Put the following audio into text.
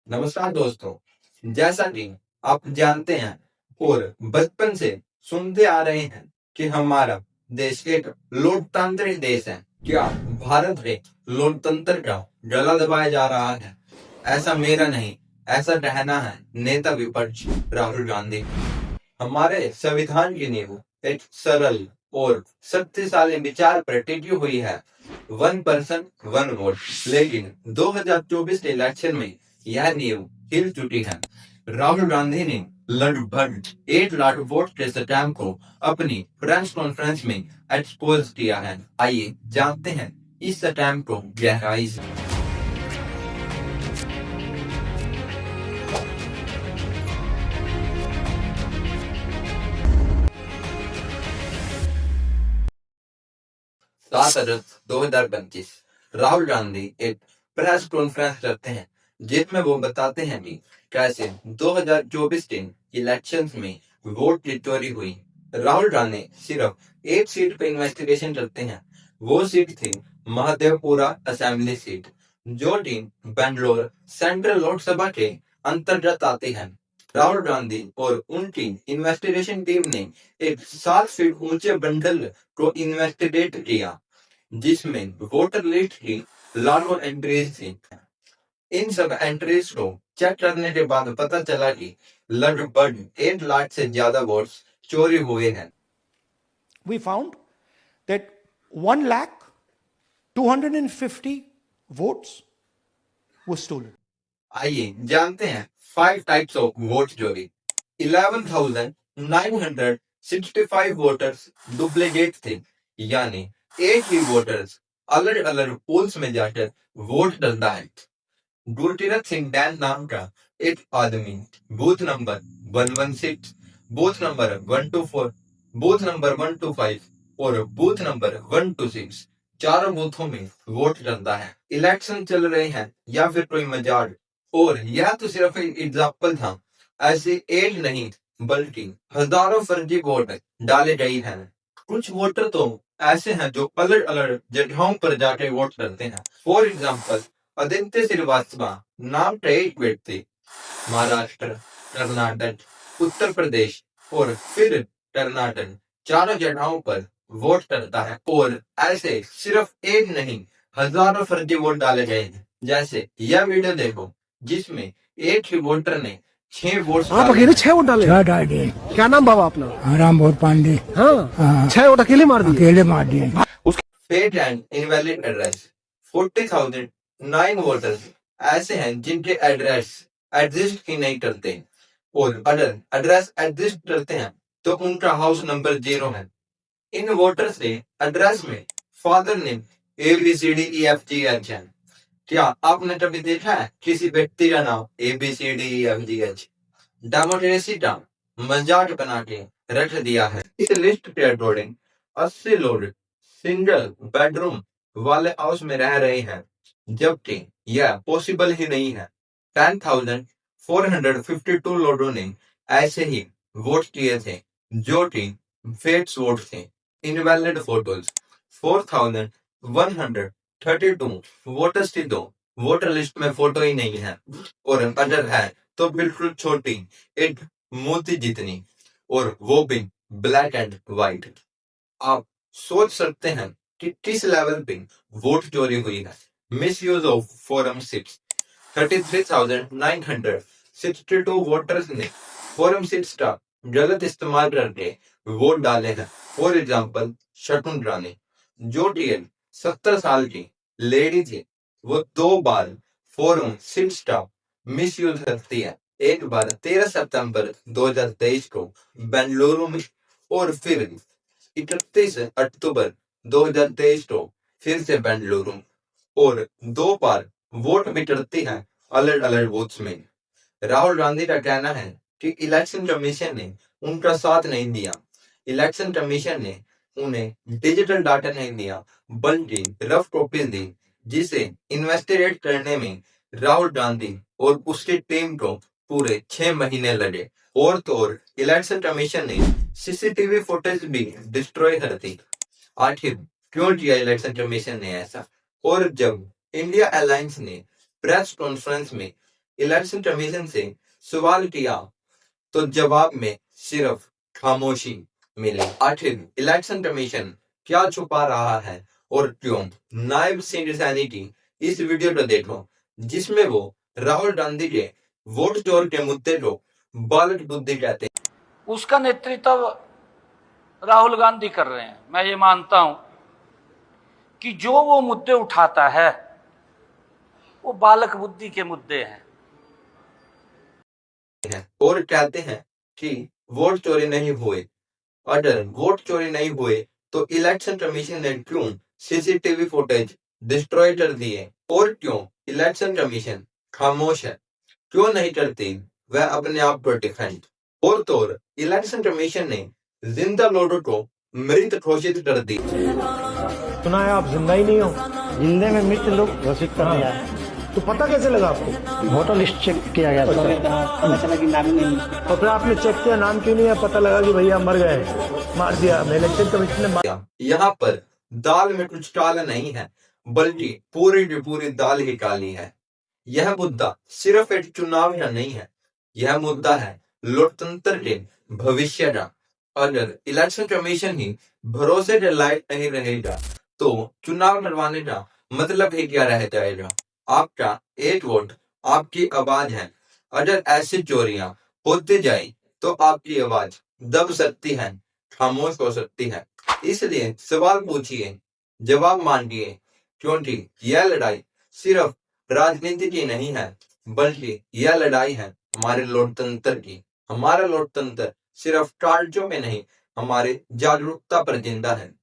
नमस्कार दोस्तों, जैसा कि आप जानते हैं और बचपन से सुनते आ रहे हैं कि हमारा देश एक लोकतांत्रिक देश है। क्या भारत में लोकतंत्र का गला दबाया जा रहा है? ऐसा मेरा नहीं, ऐसा कहना है नेता विपक्ष राहुल गांधी। हमारे संविधान की नींव एक सरल और शक्तिशाली विचार पर टिकी हुई है, वन पर्सन वन वोट। लेकिन 2024 के इलेक्शन में यह नींव हिल चुकी है। राहुल गांधी ने लगभग 1 लाख वोट के स्कैम को अपनी प्रेस कॉन्फ्रेंस में एक्सपोज किया है। आइए जानते हैं इस स्कैम को गहराई से। सात अगस्त 2025 राहुल गांधी एक प्रेस कॉन्फ्रेंस करते हैं जिसमें वो बताते हैं कि कैसे 2024 के इलेक्शंस में वोट की चोरी हुई। राहुल गांधी सिर्फ एक सीट पे इन्वेस्टिगेशन करते हैं। वो सीट थी महादेवपुरा असेंबली सीट, जो कि बेंगलोर सेंट्रल लोकसभा के अंतर्गत आती है। राहुल गांधी और उनकी इन्वेस्टिगेशन टीम ने एक 7 फीट ऊंचे बंडल को इन्वेस्टिगेट किया जिसमें वोटर लिस्ट की लाखों एंट्रीज थी। इन सब एंट्रीज को चेक करने के बाद पता चला कि लगभग 1 लाख से ज्यादा वोट्स चोरी हुए हैं। We found that 1,250,000 votes were stolen. आइए जानते हैं 5 टाइप्स ऑफ वोट चोरी। 11,965 वोटर्स डुप्लीकेट थे, यानी एक ही वोटर्स अलग अलग पोल्स में जाकर वोट डालता है। गुरकीरत सिंह डैन नाम का एक आदमी booth number 116, booth number 124, booth number 125 और बूथ नंबर 126 चारों बूथों में वोट डालता है। इलेक्शन चल रहे हैं या फिर कोई मजाक? और यह तो सिर्फ एक एग्जाम्पल था। ऐसे एक नहीं बल्कि हजारों फर्जी वोट डाले गए हैं। कुछ वोटर तो ऐसे हैं जो अलग अलग जगहों पर जाके वोट डालते हैं। फॉर एग्जाम्पल, आदित्य श्रीवास्तव नाम का एक व्यक्ति महाराष्ट्र, कर्नाटक, उत्तर प्रदेश और फिर कर्नाटक चारों जगहों पर वोट करता है। और ऐसे सिर्फ एक नहीं हजारों फर्जी वोट डाले गए हैं। जैसे यह वीडियो देखो जिसमें एक ही वोटर ने 6 वोट आप अकेले 6 वोट डाले? 6 डाल दिए। क्या नाम बाबा अपना? राम बहुत पांडे। हाँ 6 वोट अकेले मार दिए? अकेले मार दिए। Fake and invalid address 40,009 voters ऐसे हैं जिनके एड्रेस एग्जिस्ट ही नहीं करते, और अगर एड्रेस एग्जिस्ट करते हैं तो उनका हाउस नंबर 0 है। इन वोटर्स ने एड्रेस में फादर नेम ABCDEFGH है। क्या आपने कभी देखा है किसी व्यक्ति का नाम ABCDEFGH? डेमोक्रेसी का मजाक बना के रख दिया है। इस लिस्ट के अकॉर्डिंग 80 लोग सिंगल बेडरूम वाले हाउस में रह रहे हैं, जबकि यह पॉसिबल ही नहीं है। 10,452 लोगों ने ऐसे ही वोट किए थे जो कि फेक वोट थे। इनवैलिड फोटोज 4,132 वोटर्स की तो वोटर लिस्ट में फोटो ही नहीं है, और अगर है तो बिल्कुल छोटी, एक मोती जितनी, और वो भी ब्लैक एंड व्हाइट। आप सोच सकते हैं कि किस लेवल पे वोट चोरी हुई है। मिसयूज ऑफ फॉरम 6 33,962 वोटर्स ने फॉरम 6 का गलत इस्तेमाल करके वोट डाले हैं। फॉर एग्जाम्पल, शकुन रानी जो कि 70 साल की लेडी थी, वो 2 बार फॉरम 6 का मिसयूज करती है। एक बार 13 सितंबर 2023 को बेंगलुरु में, और फिर 31 अक्टूबर 2023 को फिर से बेंगलुरु, और 2 बार वोट भी करती है अलग अलग बूथ्स में। राहुल गांधी का कहना है कि इलेक्शन कमीशन ने उनका साथ नहीं दिया। इलेक्शन कमीशन ने उन्हें डिजिटल डाटा नहीं दिया बल्कि रफ कॉपी दी, जिसे इन्वेस्टिगेट करने में राहुल गांधी और उसकी टीम को पूरे 6 महीने लगे। और तो और इलेक्शन कमीशन ने सीसीटीवी फुटेज भी डिस्ट्रॉय कर दी। आखिर क्यों किया इलेक्शन कमीशन ने ऐसा? और जब इंडिया अलायंस ने प्रेस कॉन्फ्रेंस में इलेक्शन कमीशन से सवाल किया तो जवाब में सिर्फ खामोशी मिली। आखिर इलेक्शन कमीशन क्या छुपा रहा है और क्यों? नायब सिंह सैनी की इस वीडियो को देखो, जिसमें वो राहुल गांधी के वोट चोर के मुद्दे को बालक बुद्धि कहते हैं। उसका नेतृत्व राहुल गांधी कर रहे हैं। मैं ये मानता हूं कि जो वो मुद्दे उठाता है वो बालक बुद्धि के मुद्दे हैं और कहते हैं कि वोट चोरी नहीं हुए। अगर वोट चोरी नहीं हुए तो इलेक्शन कमीशन ने क्यों सीसीटीवी फुटेज डिस्ट्रॉय कर दिए और क्यों इलेक्शन कमीशन खामोश है? क्यों नहीं करती वह अपने आप को डिफेंड? और तो और इलेक्शन कमीशन ने जिंदा लोगों को मृत घोषित कर दी। सुना है आप जिंदा ही नहीं हो। जिंदे में मृत लोग घोषित कर दिया है। तो पता कैसे लगा आपको? वोटर लिस्ट चेक किया गया था, पता चला कि नाम ही नहीं। और फिर आपने चेक किया, नाम क्यों नहीं है? पता लगा कि भैया मर गए, मार दिया इलेक्शन कमीशन ने मार। यहाँ पर दाल में कुछ काला नहीं है, बल्कि पूरी की पूरी दाल ही काली है। यह मुद्दा सिर्फ एक चुनाव का नहीं है, यह मुद्दा है लोकतंत्र के भविष्य का। अगर इलेक्शन कमीशन ही भरोसे के लायक नहीं रहेगा तो चुनाव करवाने का मतलब ही क्या रह जाएगा? आपका एक वोट आपकी आवाज है। अगर ऐसी चोरियां होती जाए तो आपकी आवाज दब सकती है, खामोश हो सकती है। इसलिए सवाल पूछिए, जवाब मांगिए, क्योंकि यह लड़ाई सिर्फ राजनीति की नहीं है, बल्कि यह लड़ाई है हमारे लोकतंत्र की। हमारा लोकतंत्र सिर्फ कार्यों में नहीं, हमारे जागरूकता पर जिंदा है।